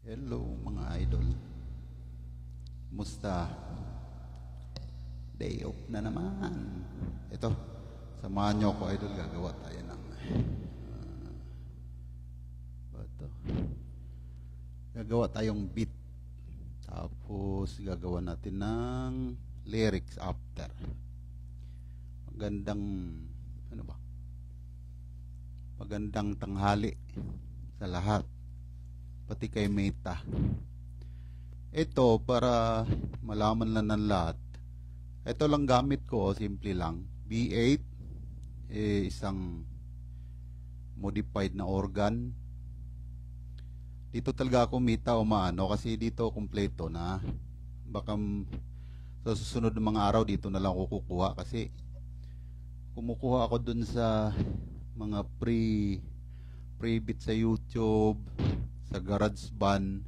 Hello mga idol. Musta? Day off na naman. Ito, samahan nyo ako idol. Gagawa tayo ng ba ito? Gagawa tayong beat. Tapos gagawa natin ng lyrics after. Magandang ano ba? Magandang tanghali sa lahat. Pati kay Meta. Ito para malaman lang ng lahat. Ito lang gamit ko, simple lang. B8, isang modified na organ. Dito talaga ako Meta umaano kasi dito kumpleto na. Baka sa susunod ng mga araw dito na lang ako kukuha kasi kumukuha ako dun sa mga pre-beat sa YouTube, sa GarageBand.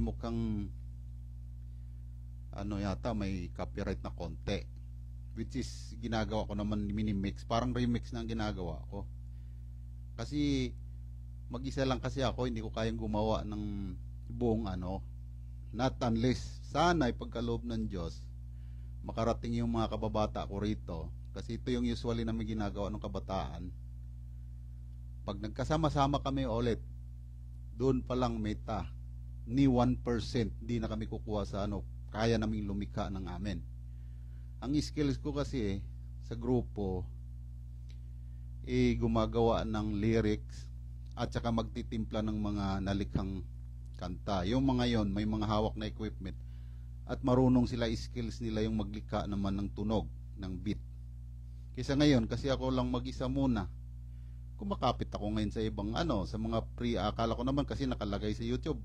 Mukhang ano yata may copyright na konti, which is ginagawa ko naman mini-mix, parang remix na ang ginagawa ko kasi mag-isa lang kasi ako, hindi ko kayang gumawa ng buong ano, not unless sana ipagkaloob ng Diyos makarating yung mga kababata ko rito, kasi ito yung usually na may ginagawa ng kabataan. Pag nagkasama-sama kami ulit, doon pa lang Meta, ni 1% di na kami kukuha sa ano, kaya naming lumikha ng amin. Ang skills ko kasi sa grupo gumagawa ng lyrics at saka magtitimpla ng mga nalikhang kanta. Yung mga yon may mga hawak na equipment at marunong sila, skills nila yung maglikha naman ng tunog ng beat. Kaysa ngayon kasi ako lang mag-isa muna, kumakapit ako ngayon sa ibang ano, sa mga akala ko naman kasi nakalagay sa YouTube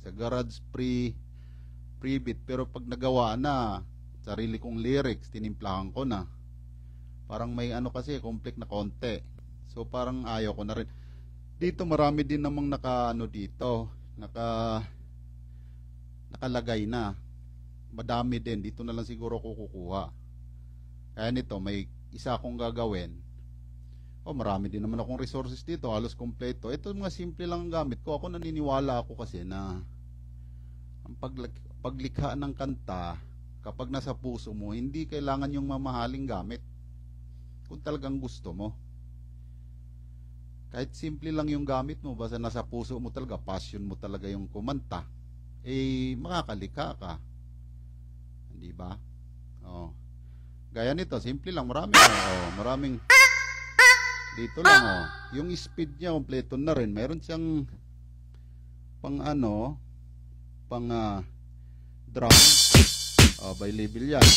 sa Garage pre-beat, pero pag nagawa na sarili kong lyrics, tinimplahan ko na, parang may ano kasi complex na konti, so parang ayaw ko na rin. Dito marami din namang nakalagay na, madami din, dito na lang siguro ko kukuha. Kaya nito may isa akong gagawin. Marami din naman akong resources dito, halos kompleto. Ito mga simple lang ang gamit ko. Ako naniniwala ako kasi na ang paglikha ng kanta, kapag nasa puso mo, hindi kailangan yung mamahaling gamit. Kung talagang gusto mo. Kahit simple lang yung gamit mo, basta nasa puso mo talaga, passion mo talaga yung kumanta, makakalikha ka. Hindi ba? Gaya nito, simple lang, maraming dito lang yung speed niya kompleto na rin. Meron siyang pang drum. By level yan.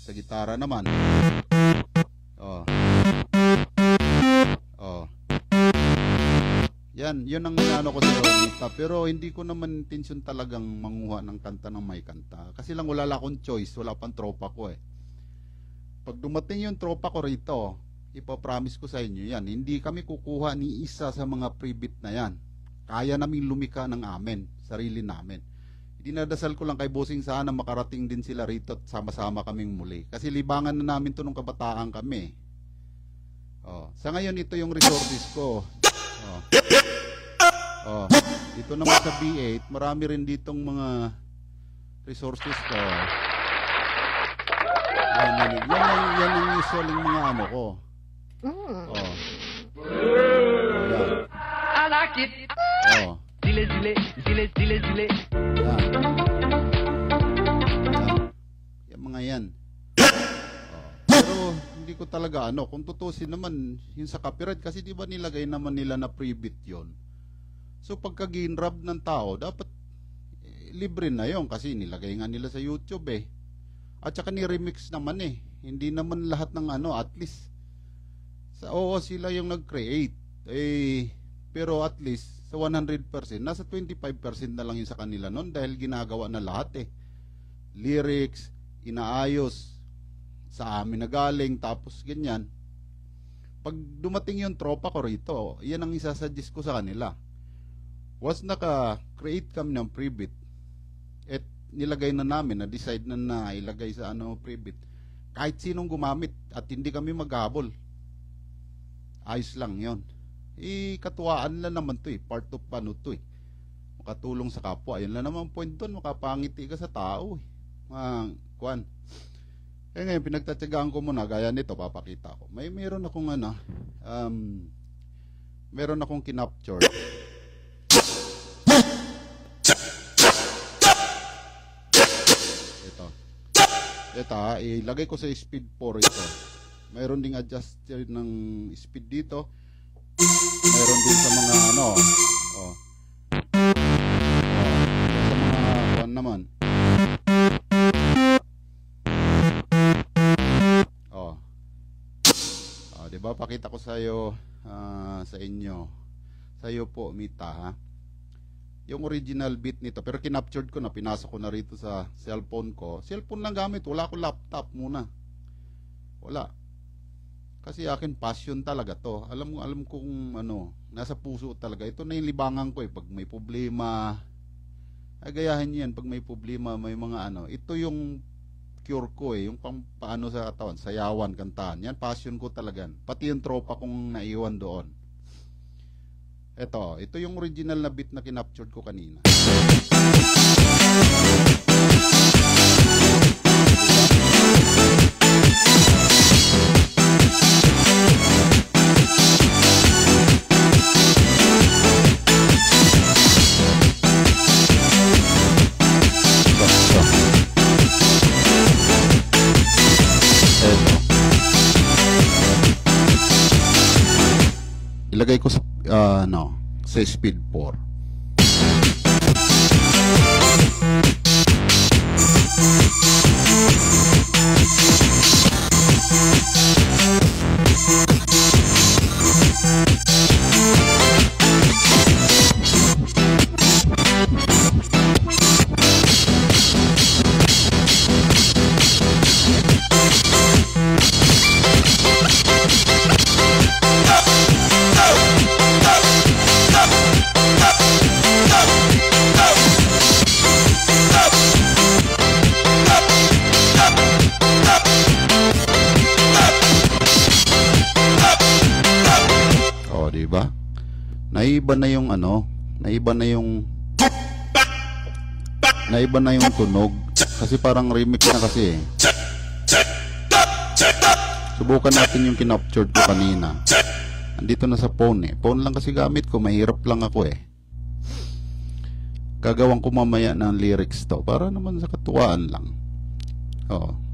Sa gitara naman. Yan, yun ang ano ko sa Meta. Pero hindi ko naman intention talagang manguha ng kanta ng may kanta. Kasi lang wala akong choice, wala pang tropa ko Pag dumating yung tropa ko rito, ipapromise ko sa inyo yan, hindi kami kukuha ni isa sa mga pre-beat na yan. Kaya namin lumika ng amin, sarili namin. Dinadasal ko lang kay Bossing sana makarating din sila rito at sama-sama kaming muli. Kasi libangan na namin to nung kabataan kami. Sa ngayon ito yung resources ko. Dito naman sa B8, marami rin ditong mga resources ko. Yan ang usual yung mga ano ko. I like it. Zile. Yan mga yan. Pero hindi ko talaga kung tutusin naman yung sa copyright, kasi di ba nilagay naman nila na pre-beat yon. So pagka ginrab ng tao, dapat libre na yon kasi nilagay nga nila sa YouTube At saka ni-remix naman Hindi naman lahat ng at least sila yung nag-create. Pero at least sa 100%, nasa 25% na lang yun sa kanila noon dahil ginagawa na lahat Lyrics, inaayos, sa amin na galing, tapos ganyan. Pag dumating yung tropa ko rito, yan ang isasuggest ko sa kanila. Once naka-create kami ng pre-beat, nilagay na namin, na-decide na ilagay sa pre-beat, kahit sinong gumamit at hindi kami maghabol, ayos lang yon. Katuwaan lang naman to eh. Part of ano to eh. Makatulong sa kapwa. Ayun lang naman point doon. Makapangiti ka sa tao eh. Kuan. Ngayon, pinagtatyagaan ko muna. Gaya nito, papakita ko. Meron akong meron akong kinapture. Ito ilagay ko sa speed 4 ito. Mayroon ding adjuster ng speed dito. Mayroon din sa mga sa mga kuan naman. Diba? Pakita ko sa iyo, sa inyo. Sa iyo po, Mita, ha? Yung original beat nito, pero kinaptured ko na, pinasok ko na rito sa cellphone ko. Cellphone lang gamit, wala ko laptop muna. Wala. Kasi akin passion talaga to. Alam ko kung nasa puso talaga. Ito na yung libangan ko eh. Pag may problema, gayahin niyo yan. Pag may problema, may mga ito yung cure ko eh. Yung paano sa katawan, sayawan, kantahan. Yan, passion ko talaga. Pati yung tropa kong naiwan doon. Ito yung original na beat na kinaptured ko kanina. Ilagay ko sa sa speed 4. Diba? Naiba na yung naiba na yung tunog kasi parang remix na kasi eh. Subukan natin yung kinaptured ko kanina. Andito na sa phone eh. Phone lang kasi gamit ko, mahirap lang ako eh. Gagawin ko mamaya ng lyrics to para naman sa katuwaan lang.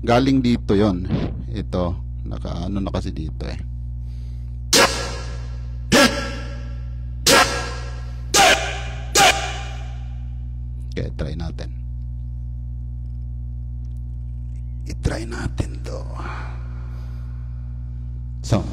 Galing dito yon. Ito, na kasi dito eh. Okay, try natin. I-try natin to. Song.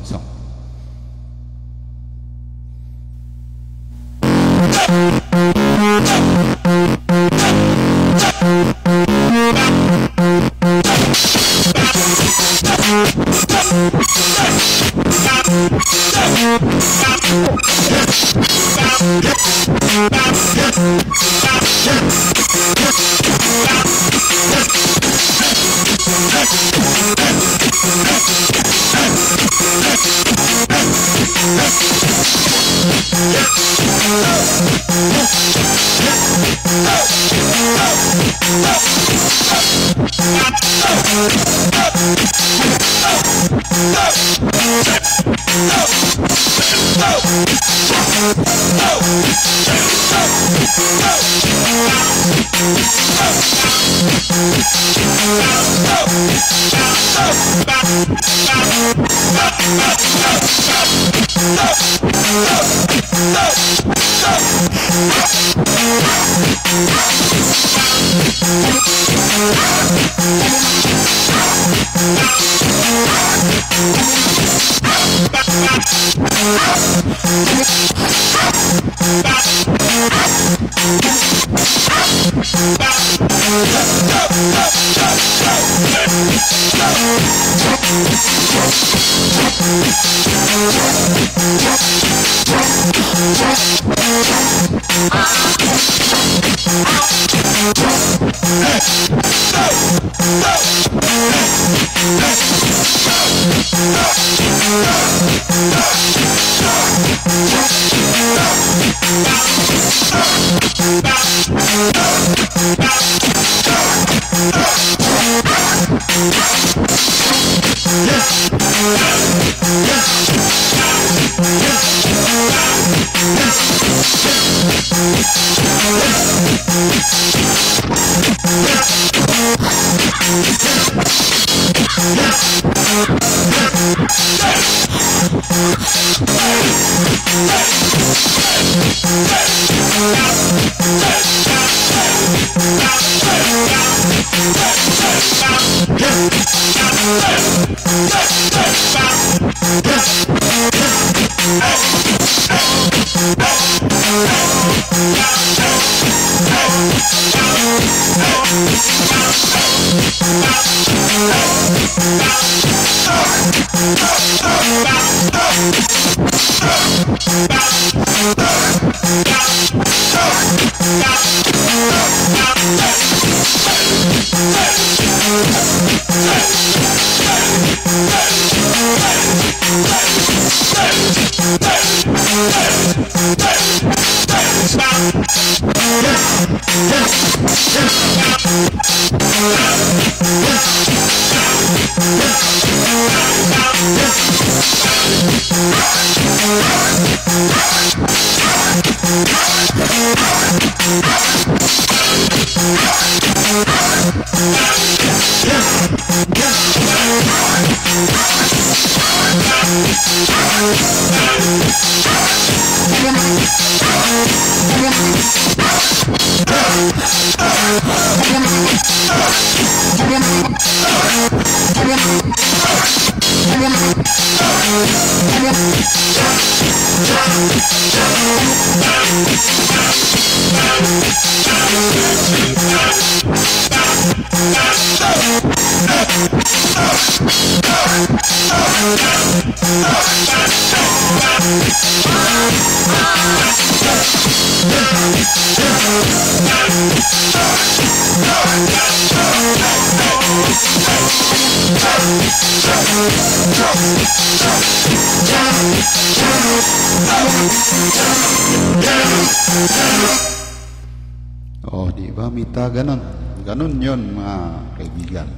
Oh, di ba, Mita? Ganon. Ganon yun, mga kaibigan.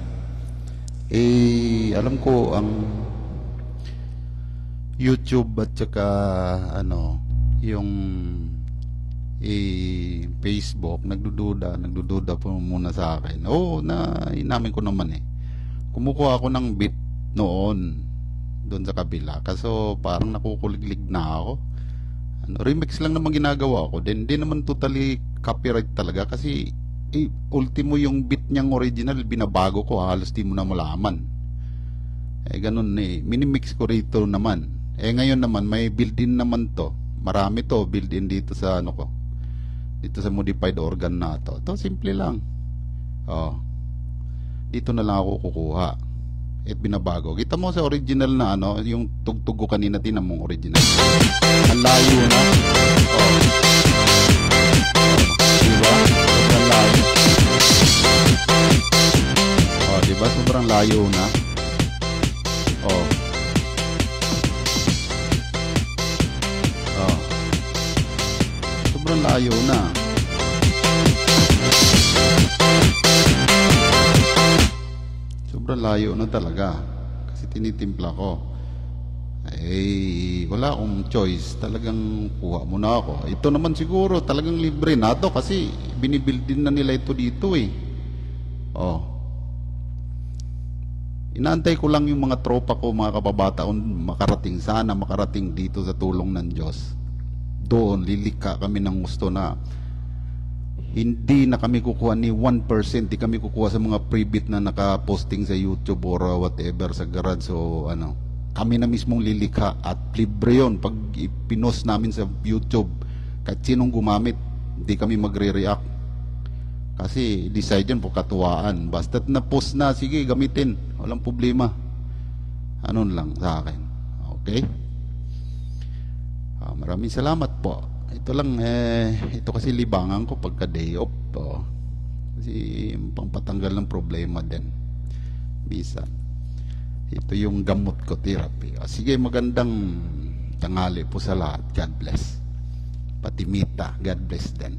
Alam ko ang YouTube at saka yung Facebook, nagdududa po muna sa akin. Inamin ko naman kumukuha ako ng beat noon doon sa kabila. Kaso parang nakukuliglig na ako. Remix lang naman ginagawa ko. Then, di naman totally copyright talaga kasi ultimo yung beat niyang original, binabago ko, halos di mo na malaman. Ganun minimix ko rito naman. Ngayon naman, may built-in naman to. Marami to, built-in dito sa dito sa modified organ na to. Ito, simple lang. Dito na lang ako kukuha. At binabago. Kita mo sa original na yung tugtog ko kanina, tinan mong original. Ang layo na. Diba? Sobrang layo. Diba? Sobrang layo na. Sobrang layo na. Sobrang layo na talaga. Kasi tinitimpla ko. Wala akong choice. Talagang kuha muna ako. Ito naman siguro talagang libre na to kasi binibuild din na nila ito dito Inaantay ko lang yung mga tropa ko, mga kababataon, makarating dito sa tulong ng Diyos. Doon lilikha kami ng gusto na hindi na kami kukuha ni 1%, di kami kukuha sa mga pre-beat na nakaposting sa YouTube or whatever sa garage. So kami na mismong lilikha at libre yun. Pag pinost namin sa YouTube, kahit sinong gumamit, hindi kami magre-react kasi decide yan po katuwaan. Basta't na-post na, sige gamitin, walang problema. Lang sa akin. Okay? Maraming salamat po. Ito lang ito kasi libangan ko pagka day off kasi pampatanggal ng problema din bisa. Ito yung gamot ko, therapy. Sige, magandang tanghali po sa lahat. God bless. Pati Mita, God bless din.